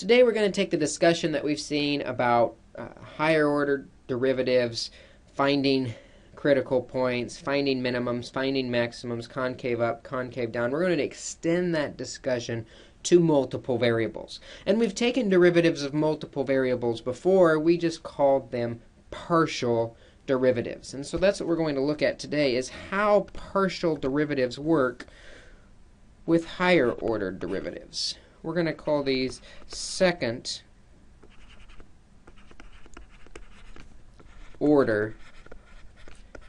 Today we're going to take the discussion that we've seen about higher order derivatives, finding critical points, finding minimums, finding maximums, concave up, concave down. We're going to extend that discussion to multiple variables. And we've taken derivatives of multiple variables before. We just called them partial derivatives. And so that's what we're going to look at today, is how partial derivatives work with higher order derivatives. We're going to call these second order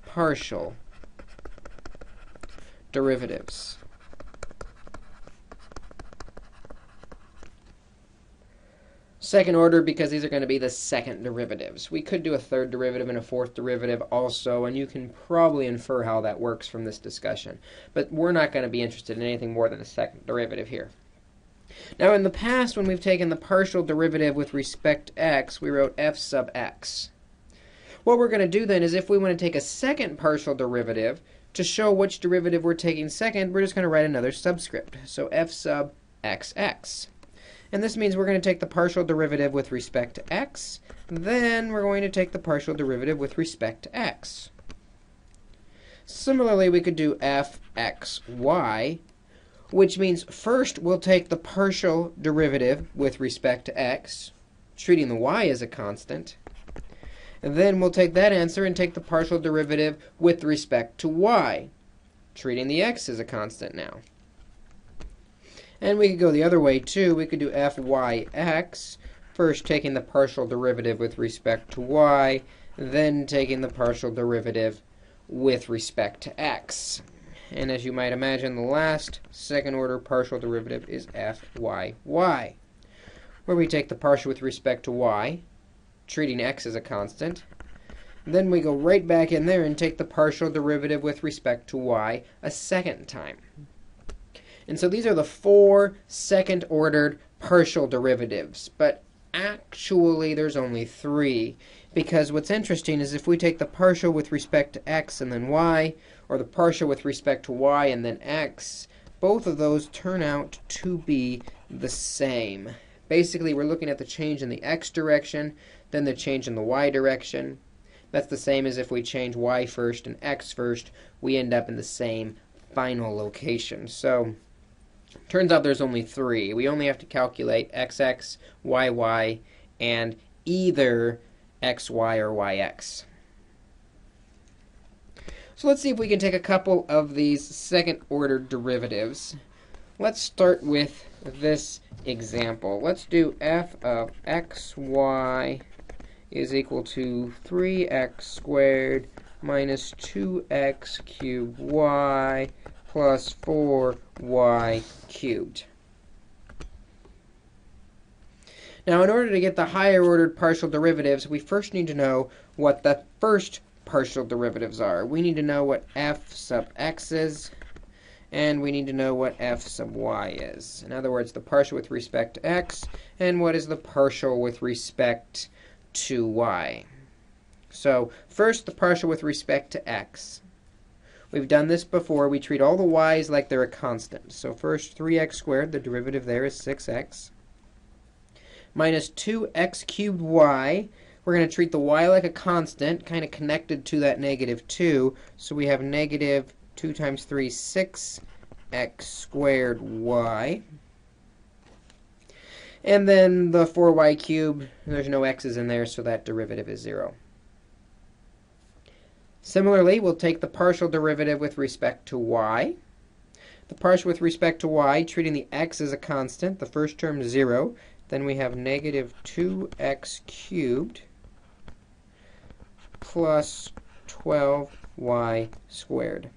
partial derivatives. Second order because these are going to be the second derivatives. We could do a third derivative and a fourth derivative also, and you can probably infer how that works from this discussion. But we're not going to be interested in anything more than a second derivative here. Now in the past, when we've taken the partial derivative with respect to x, we wrote f sub x. What we're going to do then is, if we want to take a second partial derivative, to show which derivative we're taking second, we're just going to write another subscript. So f sub xx. And this means we're going to take the partial derivative with respect to x, then we're going to take the partial derivative with respect to x. Similarly, we could do fxy, which means first we'll take the partial derivative with respect to x, treating the y as a constant. And then we'll take that answer and take the partial derivative with respect to y, treating the x as a constant now. And we could go the other way too. We could do fyx, first taking the partial derivative with respect to y, then taking the partial derivative with respect to x. And as you might imagine, the last second order partial derivative is fyy, where we take the partial with respect to y, treating x as a constant. Then we go right back in there and take the partial derivative with respect to y a second time. And so these are the four second-ordered partial derivatives. But actually, there's only three. Because what's interesting is if we take the partial with respect to x and then y, or the partial with respect to y and then x, both of those turn out to be the same. Basically, we're looking at the change in the x direction, then the change in the y direction. That's the same as if we change y first and x first, we end up in the same final location. So turns out there's only three. We only have to calculate xx, yy, and either xy or yx. So let's see if we can take a couple of these second-order derivatives. Let's start with this example. Let's do f of xy is equal to 3x squared minus 2x cubed y plus 4y cubed. Now, in order to get the higher ordered partial derivatives, we first need to know what the first partial derivatives are. We need to know what f sub x is, and we need to know what f sub y is. In other words, the partial with respect to x, and what is the partial with respect to y. So first, the partial with respect to x. We've done this before. We treat all the y's like they're a constant. So first, 3x squared, the derivative there is 6x, minus 2x cubed y. We're going to treat the y like a constant, kind of connected to that negative 2. So we have negative 2 times 3, 6x squared y. And then the 4y cubed, there's no x's in there, so that derivative is 0. Similarly, we'll take the partial derivative with respect to y. The partial with respect to y, treating the x as a constant, the first term 0. Then we have negative 2x cubed plus 12y squared.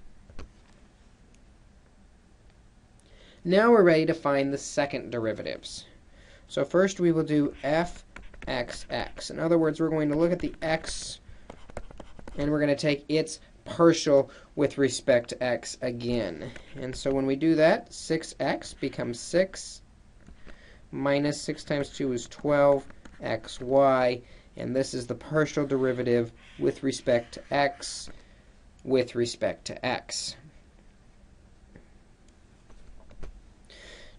Now we're ready to find the second derivatives. So first we will do fxx. In other words, we're going to look at the x, and we're going to take its partial with respect to x again. And so when we do that, 6x becomes 6 minus 6 times 2 is 12xy, and this is the partial derivative with respect to x with respect to x.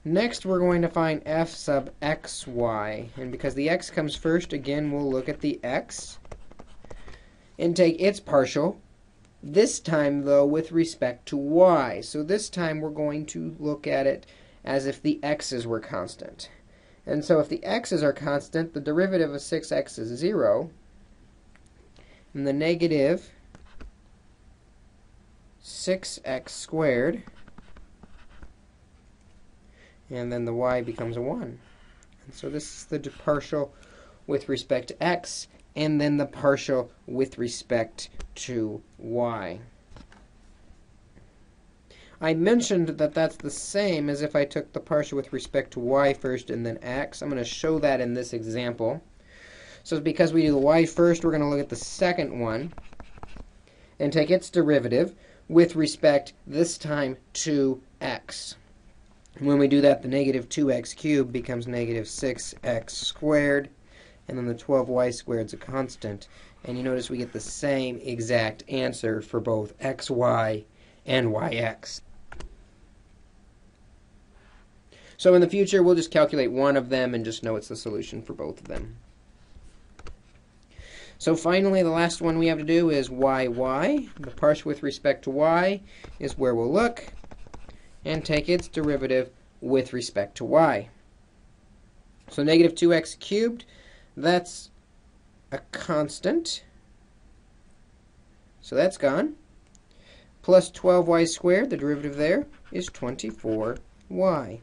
Next, we're going to find f sub xy. And because the x comes first, again, we'll look at the x and take its partial. This time, though, with respect to y. So this time, we're going to look at it as if the x's were constant. And so if the x's are constant, the derivative of 6x is 0. And the negative 6x squared, and then the y becomes a 1. And so this is the partial with respect to x, and then the partial with respect to y. I mentioned that that's the same as if I took the partial with respect to y first and then x. I'm going to show that in this example. So because we do the y first, we're going to look at the second one and take its derivative with respect, this time, to x. When we do that, the negative 2x cubed becomes negative 6x squared, and then the 12y squared is a constant. And you notice we get the same exact answer for both xy and yx. So in the future, we'll just calculate one of them and just know it's the solution for both of them. So finally, the last one we have to do is yy. The partial with respect to y is where we'll look and take its derivative with respect to y. So negative 2x cubed, that's a constant. So that's gone. Plus 12y squared, the derivative there is 24y.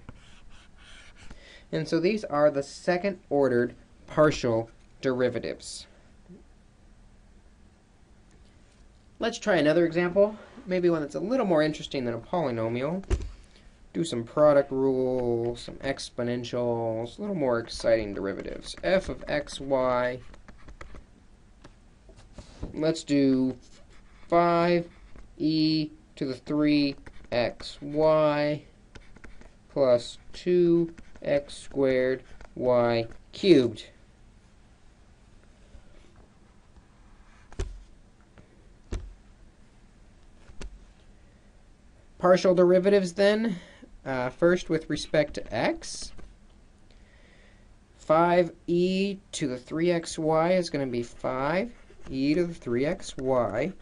And so these are the second-ordered partial derivatives. Let's try another example, maybe one that's a little more interesting than a polynomial. Do some product rules, some exponentials, a little more exciting derivatives. F of xy. Let's do 5e to the 3xy plus 2x squared y cubed. Partial derivatives then, first with respect to x. 5e to the 3xy is going to be 5e to the 3xy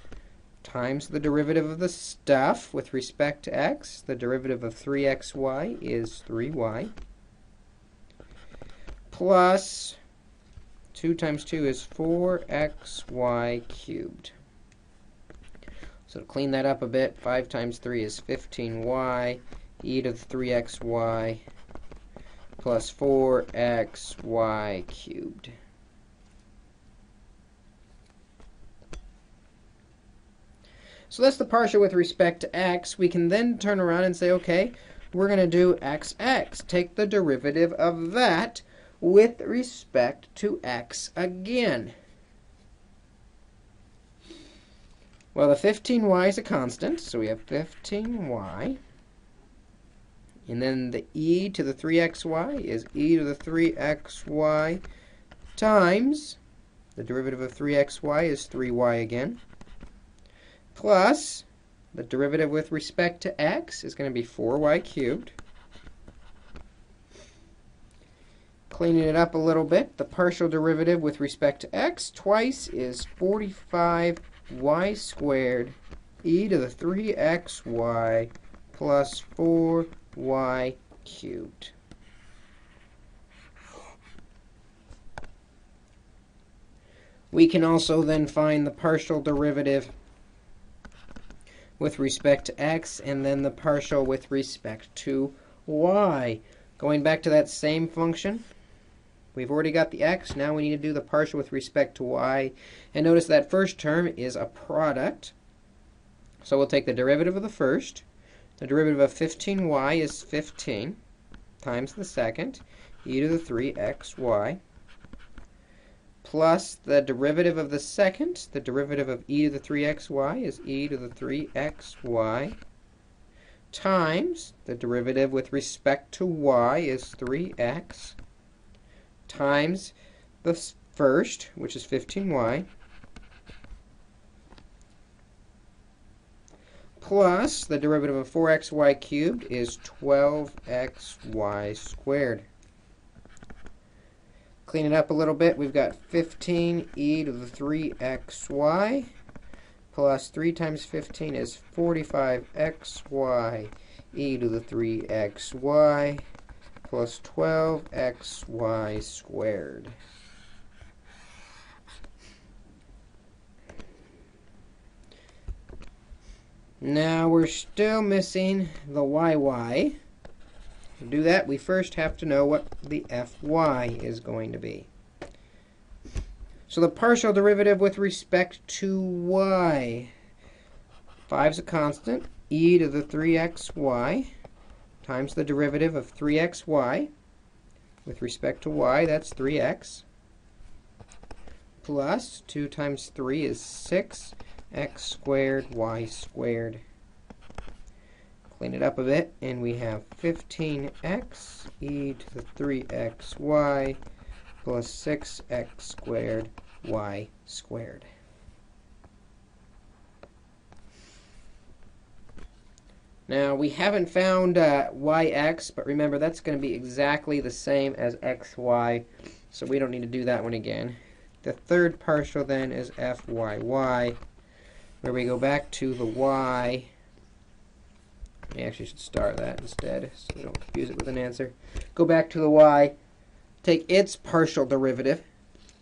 times the derivative of the stuff with respect to x. The derivative of 3xy is 3y. Plus 2 times 2 is 4xy cubed. So to clean that up a bit, 5 times 3 is 15y, e to the 3xy, plus 4xy cubed. So that's the partial with respect to x. We can then turn around and say, okay, we're going to do xx. Take the derivative of that with respect to x again. Well, the 15y is a constant, so we have 15y. And then the e to the 3xy is e to the 3xy times, the derivative of 3xy is 3y again, plus the derivative with respect to x is going to be 4y cubed. Cleaning it up a little bit, the partial derivative with respect to x twice is 45y squared e to the 3xy plus 4y cubed. We can also then find the partial derivative with respect to x and then the partial with respect to y. Going back to that same function, we've already got the x. Now we need to do the partial with respect to y. And notice that first term is a product. So we'll take the derivative of the first. The derivative of 15y is 15 times the second, e to the 3xy, plus the derivative of the second. The derivative of e to the 3xy is e to the 3xy, times the derivative with respect to y is 3x, times the first, which is 15y, plus the derivative of 4xy cubed is 12xy squared. Clean it up a little bit. We've got 15e to the 3xy plus 3 times 15 is 45xy e to the 3xy plus 12xy squared. Now we're still missing the yy. To do that, we first have to know what the fy is going to be. So the partial derivative with respect to y. 5 is a constant, e to the 3xy times the derivative of 3xy. With respect to y, that's 3x. Plus 2 times 3 is 6. X squared, y squared. Clean it up a bit, and we have 15x e to the 3xy plus 6x squared, y squared. Now, we haven't found yx, but remember, that's going to be exactly the same as xy, so we don't need to do that one again. The third partial, then, is fyy, where we go back to the y. We actually should start that instead, so we don't confuse it with an answer. Go back to the y, take its partial derivative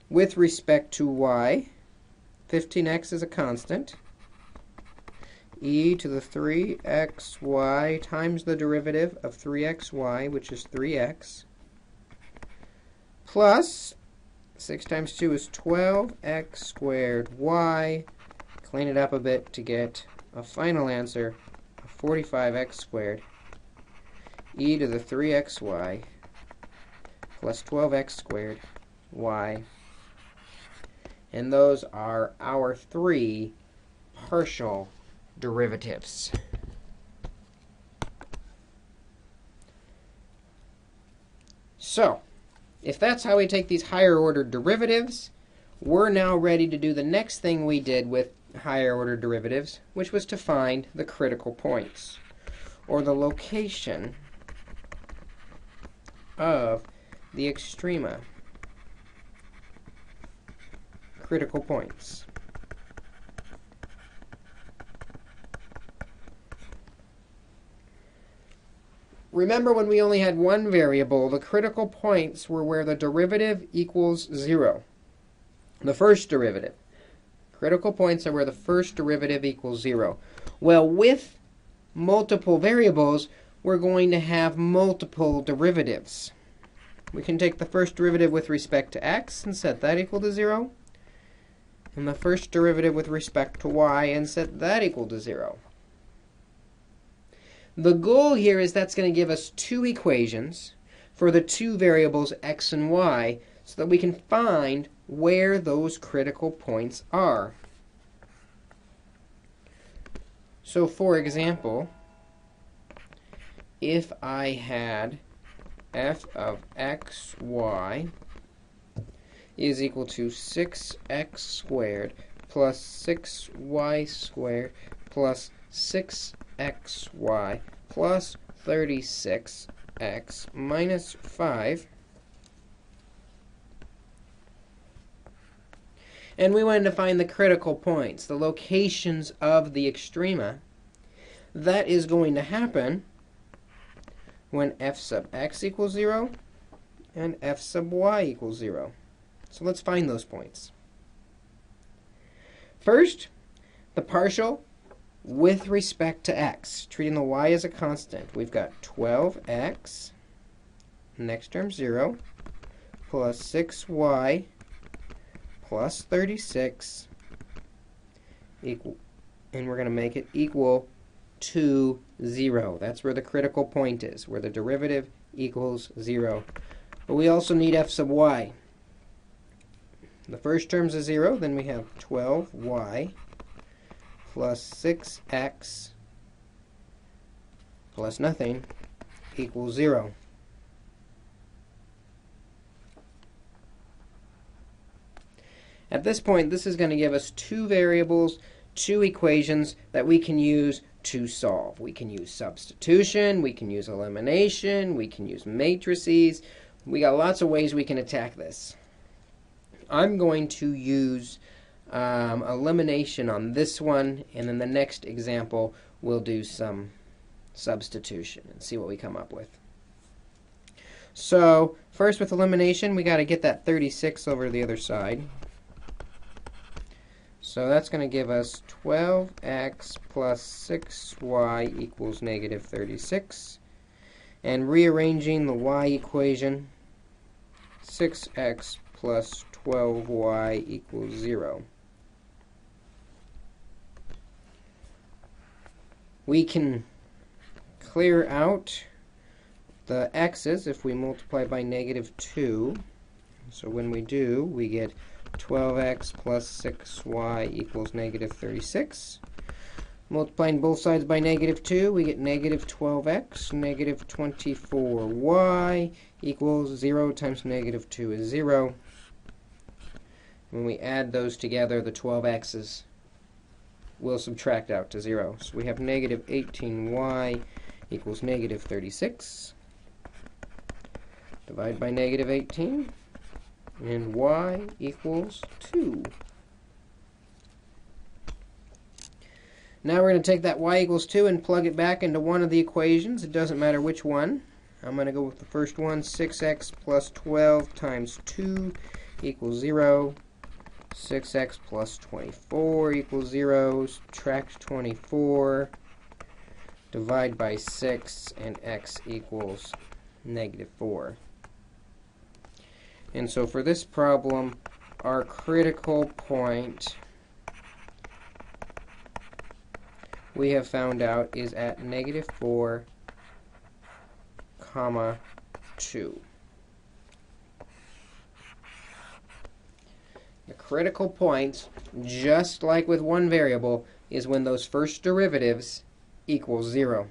with respect to y. 15x is a constant. E to the 3xy times the derivative of 3xy, which is 3x, plus 6 times 2 is 12x squared y. Clean it up a bit to get a final answer of 45x squared e to the 3xy plus 12x squared y. And those are our 3 partial derivatives. So, if that's how we take these higher order derivatives, we're now ready to do the next thing we did with higher order derivatives, which was to find the critical points, or the location of the extrema. Critical points. Remember, when we only had one variable, the critical points were where the derivative equals 0. The first derivative. Critical points are where the first derivative equals 0. Well, with multiple variables, we're going to have multiple derivatives. We can take the first derivative with respect to x and set that equal to 0, and the first derivative with respect to y and set that equal to 0. The goal here is that's going to give us 2 equations for the 2 variables x and y so that we can find where those critical points are. So, for example, if I had f of x, y is equal to 6x squared plus 6y squared plus 6xy plus 36x minus 5, and we wanted to find the critical points, the locations of the extrema, that is going to happen when f sub x equals 0 and f sub y equals 0. So let's find those points. First, the partial with respect to x, treating the y as a constant. We've got 12x, next term 0, plus 6y plus 36 equal, and we're going to make it equal to 0. That's where the critical point is, where the derivative equals 0. But we also need f sub y. The first term's a 0, then we have 12y plus 6x plus nothing equals 0. At this point, this is going to give us 2 variables, 2 equations that we can use to solve. We can use substitution, we can use elimination, we can use matrices. We got lots of ways we can attack this. I'm going to use elimination on this one, and then the next example we'll do some substitution and see what we come up with. So first with elimination, we got to get that 36 over the other side. So that's going to give us 12x plus 6y equals negative 36. And rearranging the y equation, 6x plus 12y equals 0. We can clear out the x's if we multiply by negative 2. So when we do, we get 12x plus 6y equals negative 36. Multiplying both sides by negative 2, we get negative 12x, negative 24y equals 0 times negative 2 is 0. When we add those together, the 12x's will subtract out to 0. So we have negative 18y equals negative 36. Divide by negative 18. And y equals 2. Now we're going to take that y equals 2 and plug it back into one of the equations. It doesn't matter which one. I'm going to go with the first one. 6x plus 12 times 2 equals 0. 6x plus 24 equals 0. Subtract 24. Divide by 6, and x equals negative 4. And so for this problem, our critical point we have found out is at negative 4, comma 2. The critical point, just like with one variable, is when those first derivatives equal 0.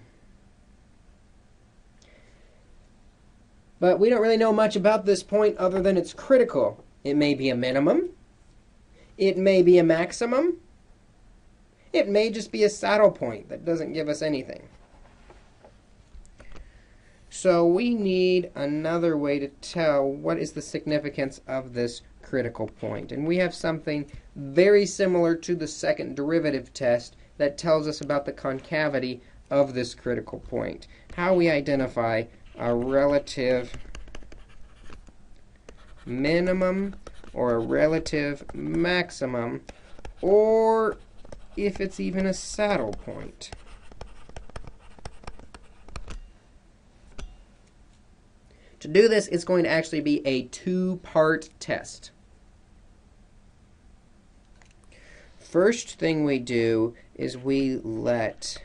But we don't really know much about this point other than it's critical. It may be a minimum. It may be a maximum. It may just be a saddle point that doesn't give us anything. So we need another way to tell what is the significance of this critical point. And we have something very similar to the second derivative test that tells us about the concavity of this critical point. How we identify a relative minimum or a relative maximum, or if it's even a saddle point. To do this, it's going to actually be a two-part test. First thing we do is we let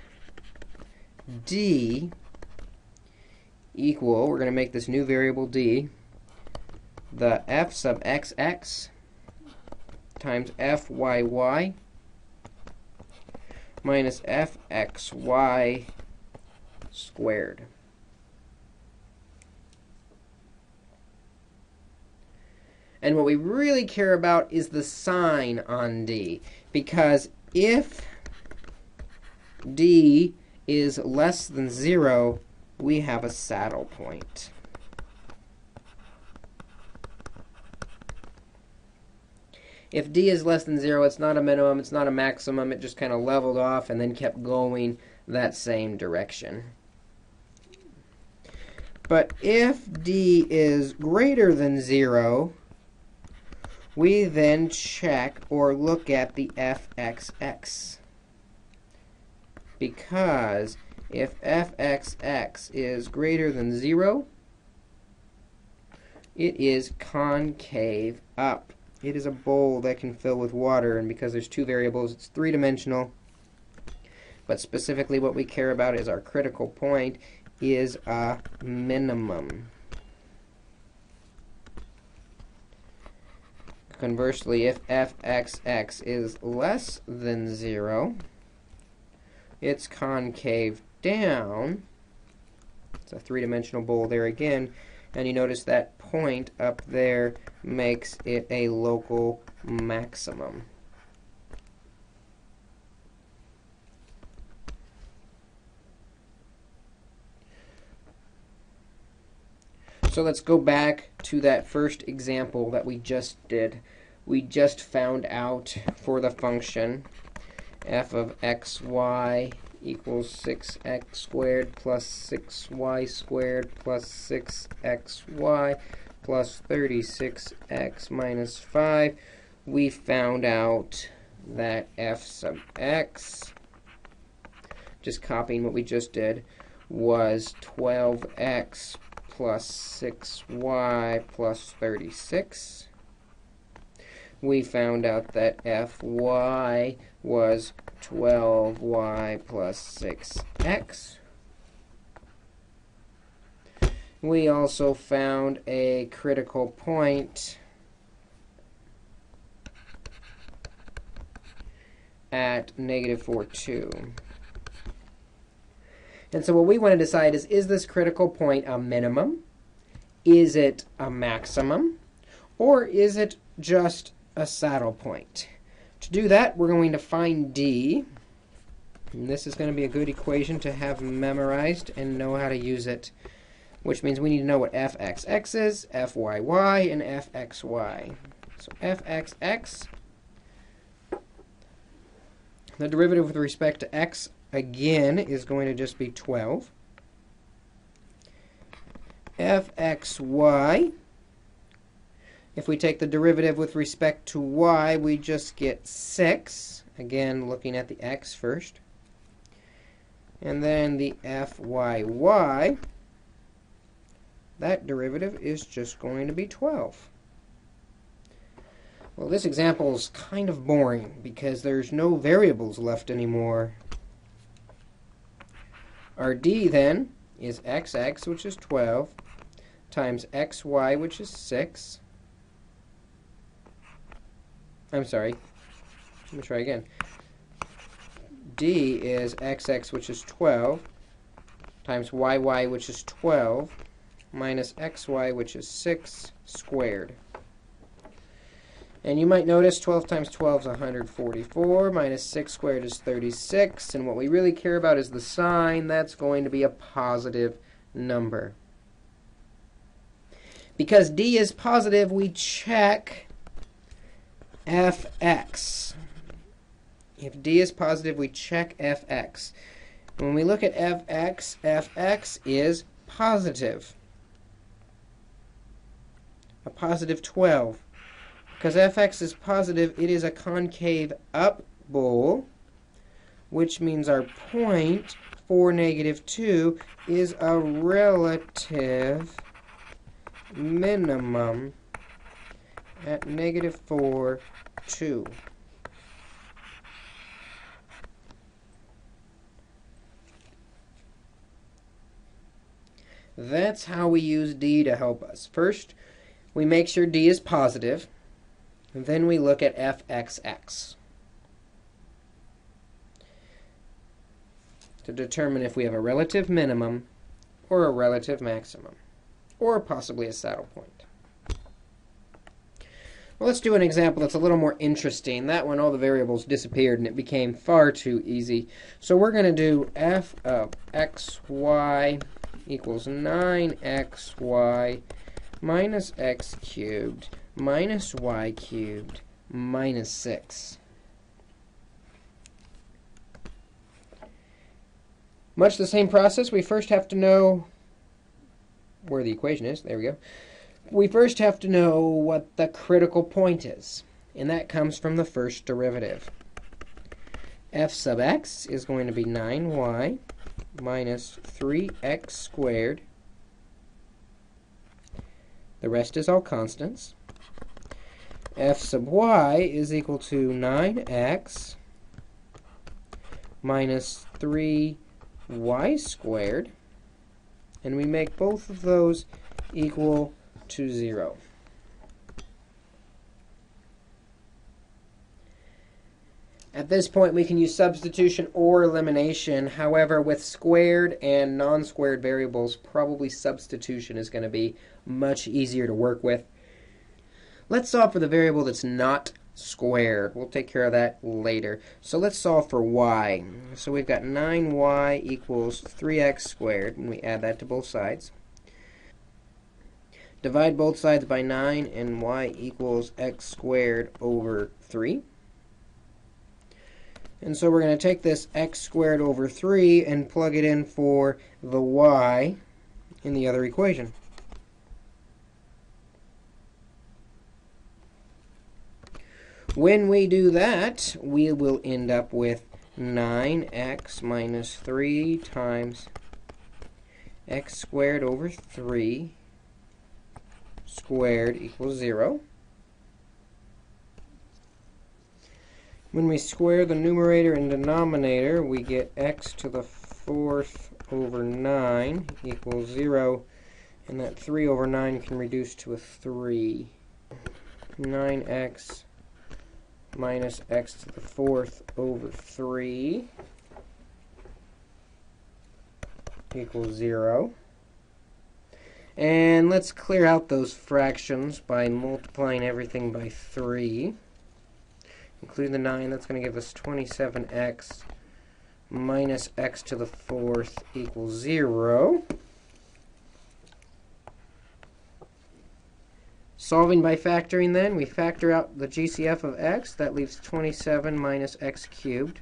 d equal, we're going to make this new variable d, the f sub xx times fyy minus fxy squared. And what we really care about is the sign on d, because if d is less than 0, we have a saddle point. If d is less than 0, it's not a minimum, it's not a maximum, it just kind of leveled off and then kept going that same direction. But if d is greater than 0, we then check or look at the fxx. Because if fxx is greater than 0, it is concave up. It is a bowl that can fill with water, and because there's two variables, it's three-dimensional. But specifically what we care about is our critical point is a minimum. Conversely, if fxx is less than 0, it's concave down. It's a three-dimensional bowl there again. And you notice that point up there makes it a local maximum. So let's go back to that first example that we just did. We just found out for the function f of xy equals 6x squared plus 6y squared plus 6xy plus 36x minus 5. We found out that f sub x, just copying what we just did, was 12x plus 6y plus 36. We found out that fy was 12y plus 6x. We also found a critical point at negative 4, 2. And so what we want to decide is this critical point a minimum? Is it a maximum? Or is it just a saddle point? To do that, we're going to find D. And this is going to be a good equation to have memorized and know how to use it, which means we need to know what fxx is, fyy, and fxy. So fxx, the derivative with respect to x, again, is going to just be 12. fxy, if we take the derivative with respect to y, we just get 6. Again, looking at the x first. And then the fyy, that derivative is just going to be 12. Well, this example is kind of boring because there's no variables left anymore. Our D, then, is xx, which is 12, times xy, which is 6. I'm sorry. Let me try again. D is xx, which is 12, times yy, which is 12, minus xy, which is 6, squared. And you might notice 12 times 12 is 144, minus 6 squared is 36, and what we really care about is the sign. That's going to be a positive number. Because D is positive, we check fx. If D is positive, we check fx. When we look at fx, fx is positive. A positive 12. Because fx is positive, it is a concave up bowl, which means our point for negative 2 is a relative minimum at negative 4, 2. That's how we use D to help us. First, we make sure D is positive. And then we look at fxx to determine if we have a relative minimum or a relative maximum, or possibly a saddle point. Well, let's do an example that's a little more interesting. That one, all the variables disappeared and it became far too easy. So we're going to do f of xy equals 9xy minus x cubed minus y cubed minus 6. Much the same process. We first have to know where the equation is. There we go. We first have to know what the critical point is, and that comes from the first derivative. F sub x is going to be 9y minus 3x squared. The rest is all constants. F sub y is equal to 9x minus 3y squared. And we make both of those equal to 0. At this point, we can use substitution or elimination. However, with squared and non-squared variables, probably substitution is going to be much easier to work with. Let's solve for the variable that's not squared. We'll take care of that later. So let's solve for y. So we've got 9y equals 3x squared, and we add that to both sides. Divide both sides by 9, and y equals x squared over 3. And so we're going to take this x squared over 3 and plug it in for the y in the other equation. When we do that, we will end up with 9x minus 3 times x squared over 3 squared equals 0. When we square the numerator and denominator, we get x to the 4th over 9 equals 0, and that 3 over 9 can reduce to a 3. 9x minus x to the 4th over 3 equals 0. And let's clear out those fractions by multiplying everything by 3. Include the 9, that's going to give us 27x minus x to the 4th equals 0. Solving by factoring then, we factor out the GCF of x. That leaves 27 minus x cubed.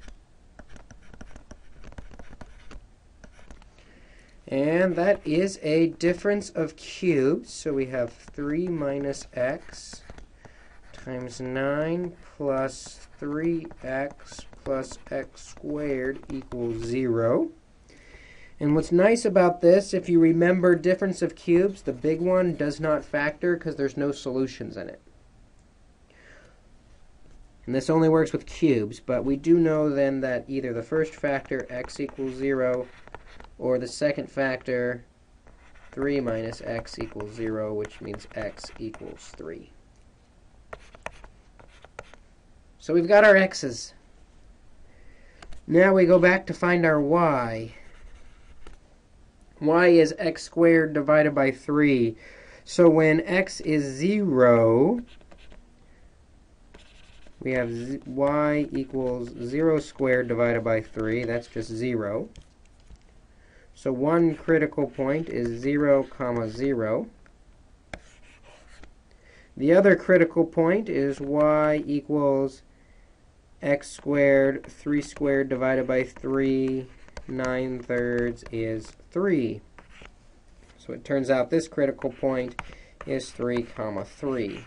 And that is a difference of cubes. So we have 3 minus x times 9 plus 3x plus x squared equals 0. And what's nice about this, if you remember difference of cubes, the big one does not factor because there's no solutions in it. And this only works with cubes, but we do know then that either the first factor, x equals 0, or the second factor, 3 minus x equals 0, which means x equals 3. So we've got our x's. Now we go back to find our y. Y is x squared divided by 3. So when x is 0, we have y equals 0 squared divided by 3. That's just 0. So one critical point is 0, 0. The other critical point is y equals x squared, 3 squared divided by 3, 9/3 is 3. So it turns out this critical point is 3, 3.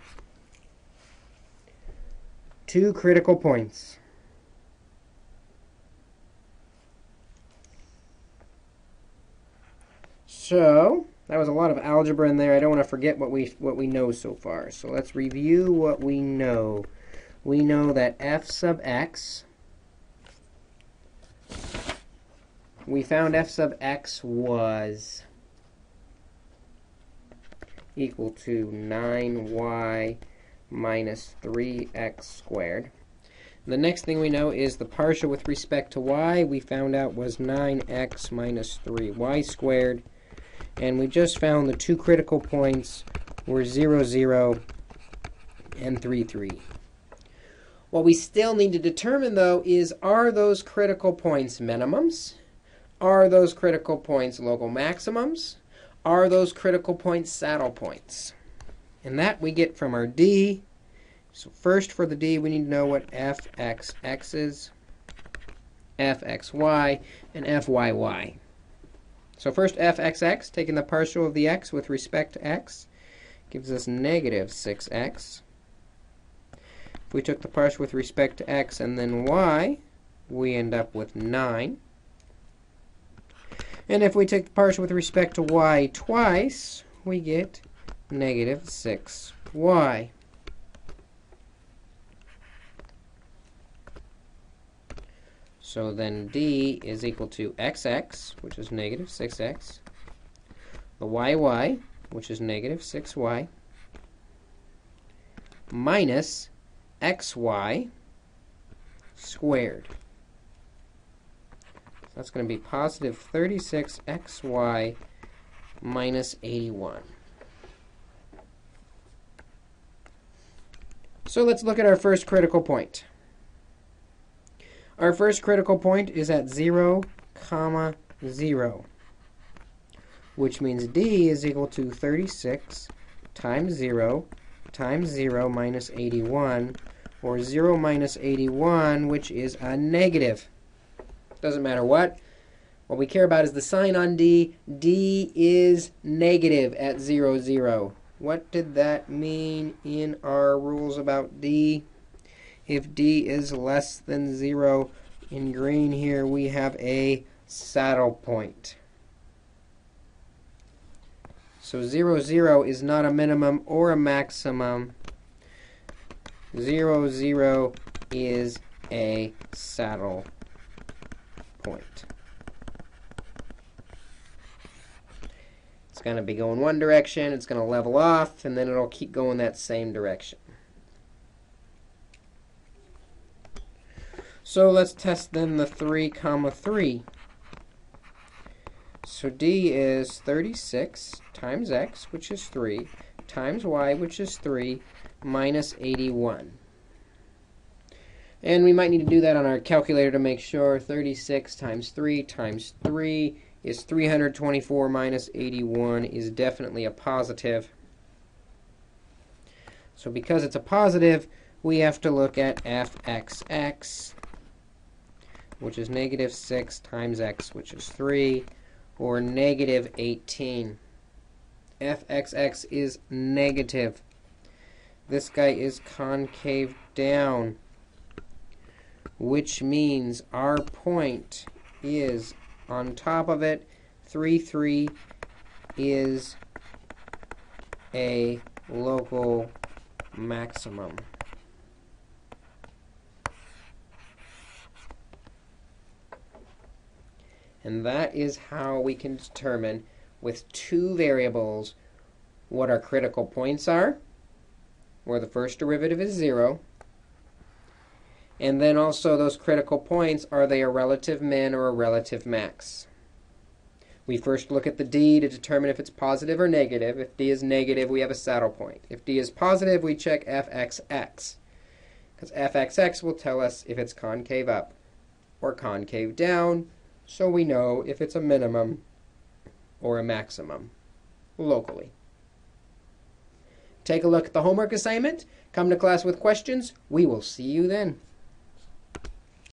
2 critical points. So that was a lot of algebra in there. I don't want to forget what we know so far. So let's review what we know. We know that f sub x, we found f sub x was equal to 9y minus 3x squared. The next thing we know is the partial with respect to y. We found out was 9x minus 3y squared. And we just found the 2 critical points were 0, 0 and 3, 3. What we still need to determine, though, is are those critical points minimums? Are those critical points local maximums? Are those critical points saddle points? And that we get from our D. So first for the D, we need to know what fxx is, fxy, and fyy. So first fxx, taking the partial of the x with respect to x, gives us negative 6x. If we took the partial with respect to x and then y, we end up with 9. And if we take the partial with respect to y twice, we get negative 6y. So then D is equal to xx, which is negative 6x, the yy, which is negative 6y, minus xy squared. So that's going to be positive 36xy minus 81. So let's look at our first critical point. Our first critical point is at 0, 0, which means D is equal to 36 times 0 times 0 minus 81, or 0 minus 81, which is a negative. Doesn't matter what. What we care about is the sign on D. D is negative at 0, 0. What did that mean in our rules about D? If D is less than 0, in green here, we have a saddle point. So 0, 0 is not a minimum or a maximum. 0, 0 is a saddle point. It's going to be going one direction, it's going to level off, and then it'll keep going that same direction. So let's test then the 3, 3. So D is 36 times x, which is 3, times y, which is 3, minus 81. And we might need to do that on our calculator to make sure. 36 times 3 is 324 minus 81 is definitely a positive. So because it's a positive, we have to look at fxx, which is negative 6 times x, which is 3, or negative 18. fxx is negative. This guy is concave down, which means our point is on top of it. 3, 3 is a local maximum. And that is how we can determine with two variables what our critical points are, where the first derivative is 0, and then also those critical points, are they a relative min or a relative max? We first look at the D to determine if it's positive or negative. If D is negative, we have a saddle point. If D is positive, we check fxx, because fxx will tell us if it's concave up or concave down, so we know if it's a minimum or a maximum locally. Take a look at the homework assignment. Come to class with questions. We will see you then.